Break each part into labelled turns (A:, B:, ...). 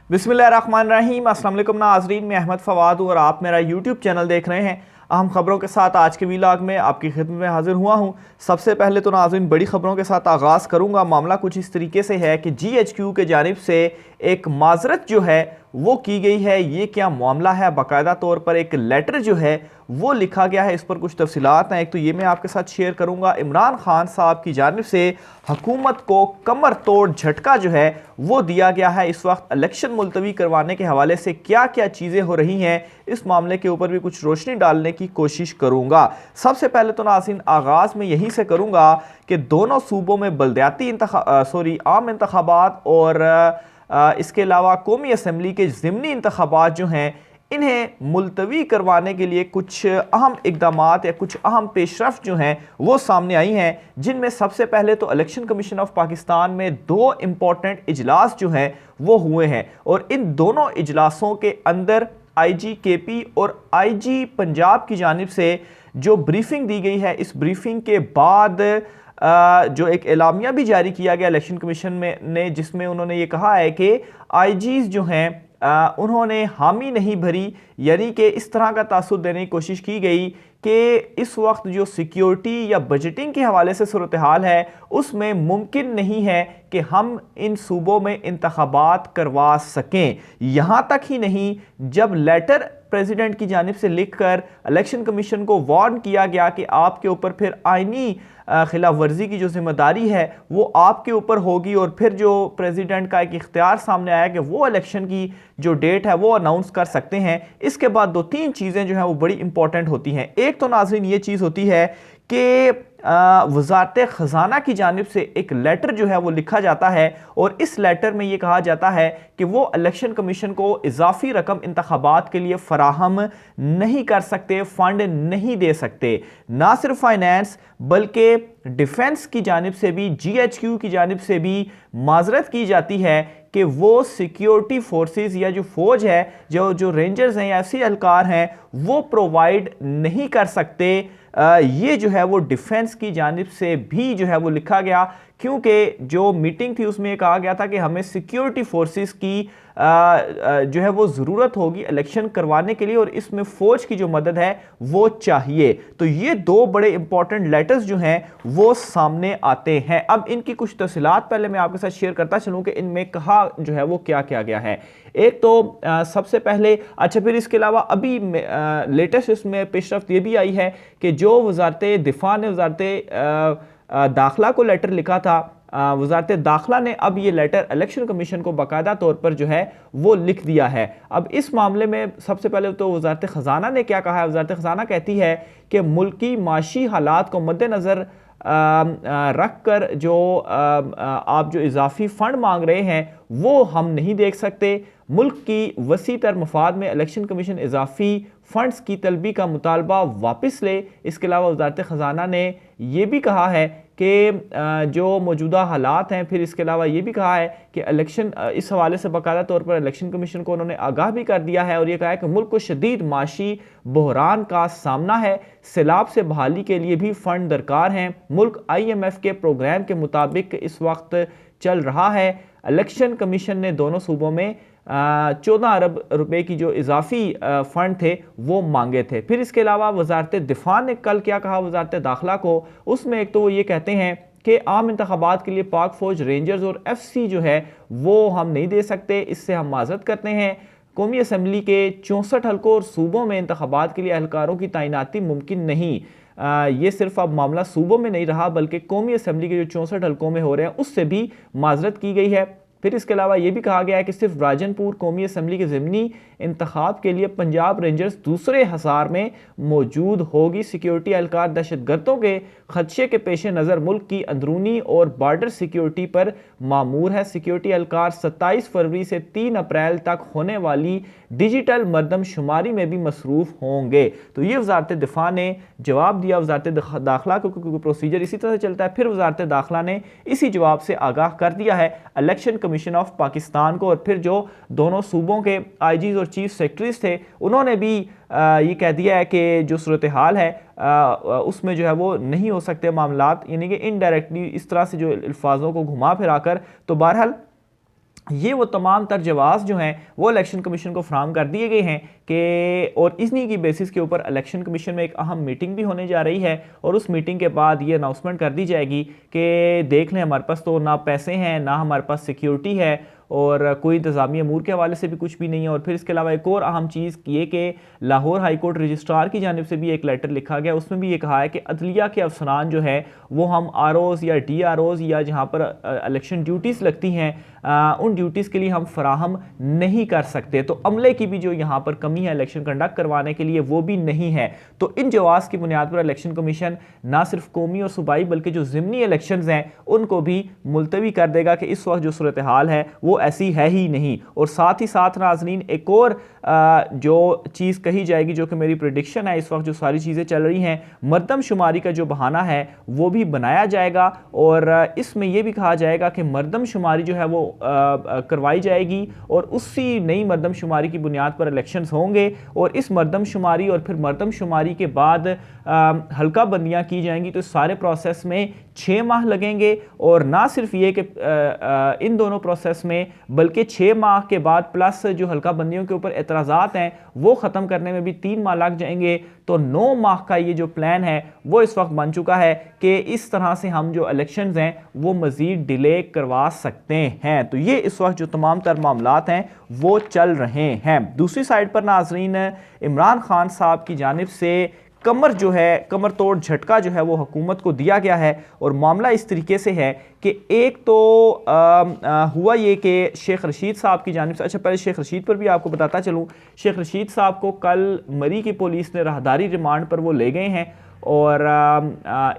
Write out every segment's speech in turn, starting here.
A: बिस्मिल्लाहिर्रहमानिर्रहीम। अस्सलाम वालेकुम नाज़रीन, मैं अहमद फ़वाद हूँ और आप मेरा यूट्यूब चैनल देख रहे हैं। अहम खबरों के साथ आज के व्लॉग में आपकी खिदमत में हाजिर हुआ हूँ। सबसे पहले तो नाज़रीन बड़ी खबरों के साथ आगाज़ करूँगा। मामला कुछ इस तरीके से है कि GHQ के जानिब से एक माजरत जो है वो की गई है। ये क्या मामला है, बाकायदा तौर पर एक लेटर जो है वो लिखा गया है। इस पर कुछ तफसीलात हैं। एक तो ये मैं आपके साथ शेयर करूँगा। इमरान खान साहब की जानिब से हुकूमत को कमर तोड़ झटका जो है वो दिया गया है। इस वक्त इलेक्शन मुलतवी करवाने के हवाले से क्या क्या चीज़ें हो रही हैं, इस मामले के ऊपर भी कुछ रोशनी डालने की कोशिश करूँगा। सबसे पहले तो नाज़रीन आगाज़ में यहीं से करूँगा कि दोनों सूबों में बल्दियाती आम इंतखाबात और इसके अलावा कौमी असम्बली के ज़िमनी इंतखाबात जो हैं इन्हें मुलतवी करवाने के लिए कुछ अहम इकदामात या कुछ अहम पेशरफ्त जो हैं वो सामने आई हैं, जिनमें सबसे पहले तो इलेक्शन कमीशन ऑफ पाकिस्तान में 2 इम्पॉर्टेंट इजलास जो हैं वो हुए हैं और इन दोनों इजलासों के अंदर IG KP और IG पंजाब की जानिब से जो ब्रीफिंग दी गई है, इस ब्रीफिंग के बाद जो एक एलामिया भी जारी किया गया इलेक्शन कमीशन ने, जिसमें उन्होंने ये कहा है कि IGs जो हैं उन्होंने हामी नहीं भरी, यानी कि इस तरह का तासुर देने की कोशिश की गई कि इस वक्त जो सिक्योरिटी या बजटिंग के हवाले से सूरत हाल है उसमें मुमकिन नहीं है कि हम इन सूबों में इंतखाबात करवा सकें। यहाँ तक ही नहीं, जब लेटर प्रेसिडेंट की जानिब से लिखकर इलेक्शन कमीशन को वार्न किया गया कि आपके ऊपर फिर आईनी खिलाफ वर्जी की जो जिम्मेदारी है वो आपके ऊपर होगी, और फिर जो प्रेसिडेंट का एक इख्तियार सामने आया कि वो इलेक्शन की जो डेट है वो अनाउंस कर सकते हैं, इसके बाद 2-3 चीज़ें जो हैं वो बड़ी इंपॉर्टेंट होती हैं। एक तो नाज़रीन ये चीज़ होती है कि वज़ारत ख़ज़ाना की जानिब से एक लेटर जो है वो लिखा जाता है और इस लेटर में ये कहा जाता है कि वो इलेक्शन कमीशन को इजाफी रकम इंतखाबात के लिए फ़राहम नहीं कर सकते, फ़ंड नहीं दे सकते। ना सिर्फ फाइनेंस बल्कि डिफेंस की जानिब से भी, GHQ की जानिब से भी माजरत की जाती है कि वो सिक्योरिटी फोर्सेस या जो फौज है, जो रेंजर्स हैं या ऐसे एहलकार हैं, वो प्रोवाइड नहीं कर सकते। ये जो है वो डिफेंस की जानिब से भी जो है वो लिखा गया, क्योंकि जो मीटिंग थी उसमें कहा गया था कि हमें सिक्योरिटी फोर्सेस की जो है वो ज़रूरत होगी इलेक्शन करवाने के लिए और इसमें फ़ौज की जो मदद है वो चाहिए। तो ये 2 बड़े इंपॉर्टेंट लेटर्स जो हैं वो सामने आते हैं। अब इनकी कुछ तफसीलात पहले मैं आपके साथ शेयर करता चलूँ कि इनमें कहा जो है वो क्या क्या गया है। एक तो सबसे पहले, अच्छा फिर इसके अलावा अभी लेटेस्ट इसमें पेशरफ्त ये भी आई है कि जो वज़ारत दिफा ने वज़ारत दाखिला को लेटर लिखा था, वज़ारत दाखिला ने अब ये लेटर इलेक्शन कमीशन को बाकायदा तौर पर जो है वो लिख दिया है। अब इस मामले में सबसे पहले तो वज़ारत ख़ज़ाना ने क्या कहा है। वज़ारत ख़ज़ाना कहती है कि मुल्की माशी हालात को मद्देनज़र रख कर जो आप जो इजाफी फ़ंड मांग रहे हैं वो हम नहीं देख सकते। मुल्क की वसी तर मफाद में इलेक्शन कमीशन इजाफी फ़ंड्स की तलबी का मुतालबा वापस ले। इसके अलावा वज़ारत ख़ज़ाना ने यह भी कहा है कि जो मौजूदा हालात हैं, फिर इसके अलावा ये भी कहा है कि इलेक्शन इस हवाले से बाकायदा तौर पर इलेक्शन कमीशन को उन्होंने आगाह भी कर दिया है और ये कहा है कि मुल्क को शदीद माशी बहरान का सामना है, सैलाब से बहाली के लिए भी फ़ंड दरकार हैं। मुल्क IMF के प्रोग्राम के मुताबिक इस वक्त चल रहा है। इलेक्शन कमीशन ने दोनों सूबों में 14 अरब रुपए की जो इजाफी फ़ंड थे वो मांगे थे। फिर इसके अलावा वज़ारत दिफा ने कल क्या कहा वज़ारत दाखिला को, उसमें एक तो वो ये कहते हैं कि आम इंतखाबात के लिए पाक फ़ौज, रेंजर्स और FC जो है वो हम नहीं दे सकते, इससे हम माजरत करते हैं। कौमी असम्बली के 64 हल्कों और सूबों में इंतखाबात के लिए एहलकारों की तैनाती मुमकिन नहीं। ये सिर्फ अब मामला सूबों में नहीं रहा बल्कि कौमी असम्बली के जो 64 हल्कों में हो रहे हैं उससे भी माजरत की गई है। फिर इसके अलावा ये भी कहा गया है कि सिर्फ राजनपुर कौमी असम्बली के ज़िमनी इंतखाब के लिए पंजाब रेंजर्स दूसरे हसार में मौजूद होगी। सिक्योरिटी एहलकार दहशतगर्दों के खदशे के पेश नज़र मुल्क की अंदरूनी और बार्डर सिक्योरिटी पर मामूर है। सिक्योरिटी एहलकार 27 फरवरी से 3 अप्रैल तक होने वाली डिजिटल मरदमशुमारी में भी मसरूफ़ होंगे। तो ये वज़ारत दिफा ने जवाब दिया। वज़ारत दाखिला को प्रोसीजर इसी तरह से चलता है। फिर वज़ारत दाखिला ने इसी जवाब से आगाह कर दिया है इलेक्शन कमीशन ऑफ पाकिस्तान को, और फिर जो दोनों सूबों के IGs और चीफ सेक्रेटरीज थे उन्होंने भी ये कह दिया है कि जो सूरत हाल है उसमें जो है वो नहीं हो सकते मामलात, यानी कि इनडायरेक्टली इस तरह से जो अल्फाजों को घुमा फिरा कर। तो बहरहाल ये वो तमाम तर जवाब जो हैं वो इलेक्शन कमीशन को फ्राहम कर दिए गए हैं कि और इन्हीं की बेसिस के ऊपर इलेक्शन कमीशन में एक अहम मीटिंग भी होने जा रही है और उस मीटिंग के बाद ये अनाउंसमेंट कर दी जाएगी कि देख लें, हमारे पास तो ना पैसे हैं, ना हमारे पास सिक्योरिटी है और कोई इंतज़ामी अमूर के हवाले से भी कुछ भी नहीं है। और फिर इसके अलावा एक और अहम चीज़ ये कि लाहौर हाई कोर्ट रजिस्ट्रार की जानिब से भी एक लेटर लिखा गया, उसमें भी ये कहा है कि अदलिया के अफसरान जो है वो हम ROs या DROs या जहाँ पर इलेक्शन ड्यूटीज़ लगती हैं उन ड्यूटीज़ के लिए हम फराहम नहीं कर सकते। तो अमले की भी जो यहाँ पर कमी है इलेक्शन कंडक्ट करवाने के लिए वो भी नहीं है। तो इन जवाब की बुनियाद पर इलेक्शन कमीशन ना सिर्फ कौमी और सूबाई बल्कि जो ज़िमनी इलेक्शंस हैं उनको भी मुलतवी कर देगा कि इस वक्त जो सूरत हाल है वो ऐसी है ही नहीं। और साथ ही साथ नाज़रीन एक और जो चीज़ कही जाएगी जो कि मेरी प्रेडिक्शन है, इस वक्त जो सारी चीज़ें चल रही हैं मरदमशुमारी का जो बहाना है वो भी बनाया जाएगा और इसमें यह भी कहा जाएगा कि मरदमशुमारी जो है वो करवाई जाएगी और उसी नई मरदमशुमारी की बुनियाद पर इलेक्शंस होंगे और इस मरदमशुमारी और फिर मरदमशुमारी के बाद हल्का बंदियां की जाएंगी। तो सारे प्रोसेस में 6 माह लगेंगे और ना सिर्फ ये कि इन दोनों प्रोसेस में बल्कि 6 माह के बाद प्लस जो हल्का बंदियों के ऊपर एतराज़ात हैं वो ख़त्म करने में भी 3 माह लग जाएंगे। तो 9 माह का ये जो प्लान है वो इस वक्त बन चुका है कि इस तरह से हम जो इलेक्शंस हैं वो मज़ीद डिले करवा सकते हैं। तो ये इस वक्त जो तमाम तर मामलात हैं वो चल रहे हैं। दूसरी साइड पर नाज़रीन इमरान खान साहब की जानिब से कमर जो है, कमर तोड़ झटका जो है वो हुकूमत को दिया गया है और मामला इस तरीके से है कि एक तो हुआ ये कि शेख रशीद साहब की जानिब से, अच्छा पहले शेख रशीद पर भी आपको बताता चलूँ, शेख रशीद साहब को कल मरी की पुलिस ने राहदारी रिमांड पर वो ले गए हैं और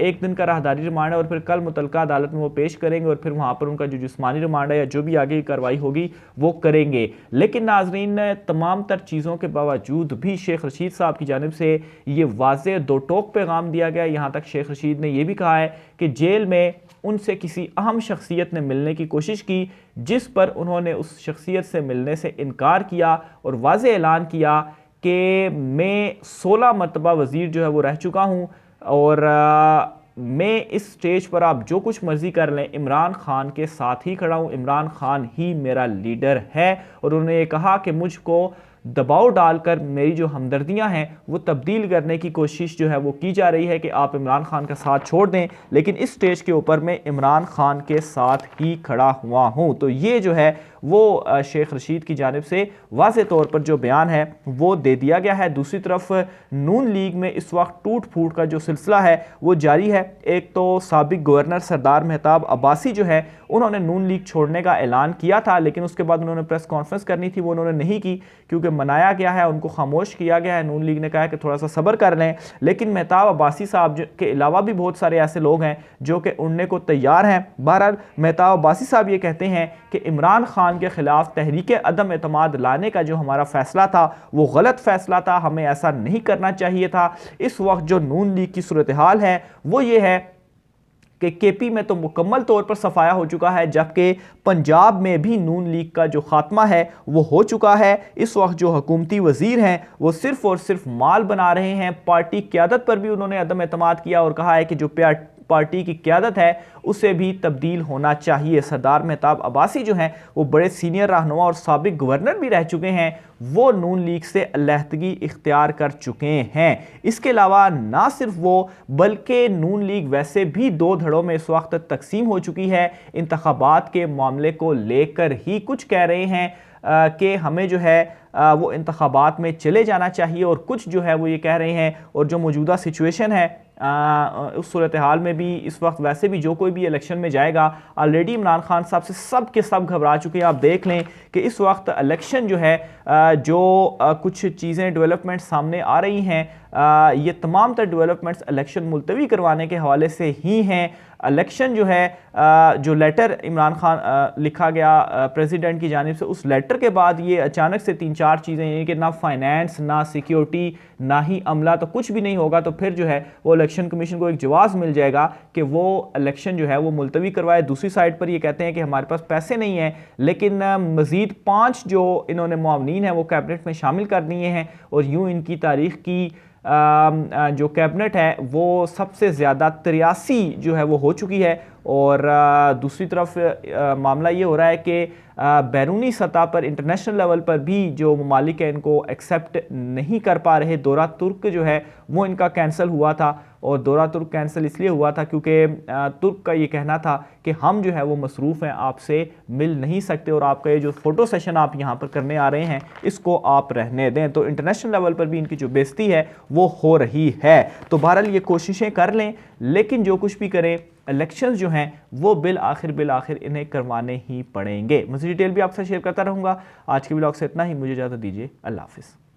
A: 1 दिन का राहदारी रिमांड है और फिर कल मुतलका अदालत में वो पेश करेंगे और फिर वहाँ पर उनका जो जिस्मानी रिमांड है या जो भी आगे की कार्रवाई होगी वो करेंगे। लेकिन नाजरीन तमाम तर चीज़ों के बावजूद भी शेख रशीद साहब की जानिब से ये वाज़ेह दो टोक पैगाम दिया गया। यहाँ तक शेख रशीद ने यह भी कहा है कि जेल में उनसे किसी अहम शख्सियत ने मिलने की कोशिश की जिस पर उन्होंने उस शख्सियत से मिलने से इनकार किया और वाज़ेह ऐलान किया कि मैं 16 मरतबा वज़ीर जो है वो रह चुका हूँ और मैं इस स्टेज पर आप जो कुछ मर्जी कर लें इमरान खान के साथ ही खड़ा हूँ, इमरान खान ही मेरा लीडर है। और उन्होंने ये कहा कि मुझको दबाव डालकर मेरी जो हमदर्दियां हैं वो तब्दील करने की कोशिश जो है वो की जा रही है कि आप इमरान खान का साथ छोड़ दें, लेकिन इस स्टेज के ऊपर मैं इमरान खान के साथ ही खड़ा हुआ हूं। तो ये जो है वो शेख रशीद की जानिब से वाज़े तौर पर जो बयान है वो दे दिया गया है। दूसरी तरफ नून लीग में इस वक्त टूट फूट का जो सिलसिला है वो जारी है। एक तो साबिक गवर्नर सरदार मेहताब अब्बासी जो है उन्होंने नून लीग छोड़ने का ऐलान किया था, लेकिन उसके बाद उन्होंने प्रेस कॉन्फ्रेंस करनी थी वो उन्होंने नहीं की क्योंकि मनाया गया है, उनको खामोश किया गया है। नून लीग ने कहा है कि थोड़ा सा सब्र कर लें, लेकिन मेहताब अब्बासी साहब के अलावा भी बहुत सारे ऐसे लोग हैं जो कि उड़ने को तैयार हैं। बहरहाल मेहताब अब्बासी साहब ये कहते हैं कि इमरान खान के खिलाफ तहरीक अदम एतमाद लाने का जो हमारा फैसला था वो गलत फैसला था, हमें ऐसा नहीं करना चाहिए था। इस वक्त जो नून लीग की सूरत हाल है वो ये है कि KP में तो मुकम्मल तौर पर सफाया हो चुका है, जबकि पंजाब में भी नून लीग का जो खात्मा है वो हो चुका है। इस वक्त जो हुकूमती वजीर हैं वो सिर्फ और सिर्फ माल बना रहे हैं। पार्टी क़यादत पर भी उन्होंने अदम एतमाद किया और कहा है कि जो पार्टी की क़यादत है उसे भी तब्दील होना चाहिए। सरदार मेहताब अब्बासी जो हैं वो बड़े सीनियर रहनुमा और साबिक गवर्नर भी रह चुके हैं, वो नून लीग से अलहदगी इख्तियार कर चुके हैं। इसके अलावा ना सिर्फ वो बल्कि नून लीग वैसे भी 2 धड़ों में इस वक्त तकसीम हो चुकी है। इंतखाबात के मामले को लेकर ही कुछ कह रहे हैं कि हमें जो है वो इंतखाबात में चले जाना चाहिए और कुछ जो है वो ये कह रहे हैं और जो मौजूदा सिचुएशन है उस सूरत हाल में भी इस वक्त वैसे भी जो कोई भी इलेक्शन में जाएगा ऑलरेडी इमरान खान साहब से सब के सब घबरा चुके हैं। आप देख लें कि इस वक्त इलेक्शन जो है जो कुछ चीज़ें डेवलपमेंट सामने आ रही हैं ये तमाम तर डेवलपमेंट्स इलेक्शन मुलतवी करवाने के हवाले से ही हैं। इलेक्शन जो है जो लेटर इमरान खान लिखा गया प्रेसिडेंट की जानिब से, उस लेटर के बाद ये अचानक से 3-4 चीज़ें हैं कि ना फाइनेंस ना सिक्योरिटी ना ही अमला, तो कुछ भी नहीं होगा। तो फिर जो है वो इलेक्शन कमीशन को एक जवाब मिल जाएगा कि वो इलेक्शन जो है वो मुलतवी करवाए। दूसरी साइड पर ये कहते हैं कि हमारे पास पैसे नहीं हैं, लेकिन मज़ीद 5 जो इन्होंने मुआवनीन हैं वो कैबिनेट में शामिल कर दिए हैं और यूँ इनकी तारीख़ की जो कैबिनेट है वो सबसे ज़्यादा 83 जो है वो हो चुकी है और दूसरी तरफ मामला ये हो रहा है कि बैरूनी सतह पर इंटरनेशनल लेवल पर भी जो ममालिक हैं इनको एक्सेप्ट नहीं कर पा रहे। दौरा तुर्क जो है वो इनका कैंसिल हुआ था, और दौरा तुर्क कैंसिल इसलिए हुआ था क्योंकि तुर्क का ये कहना था कि हम जो है वो मसरूफ़ हैं, आपसे मिल नहीं सकते, और आपका ये जो फ़ोटो सेशन आप यहाँ पर करने आ रहे हैं इसको आप रहने दें। तो इंटरनेशनल लेवल पर भी इनकी जो बेइज्जती है वो हो रही है। तो बहरहाल ये कोशिशें कर लें, लेकिन जो कुछ भी करें इलेक्शंस जो हैं वो बिल आखिर इन्हें करवाने ही पड़ेंगे। मज़ीद डिटेल भी आपसे शेयर करता रहूँगा। आज के व्लॉग से इतना ही, मुझे इजाज़त दीजिए। अल्लाह हाफ़िज़।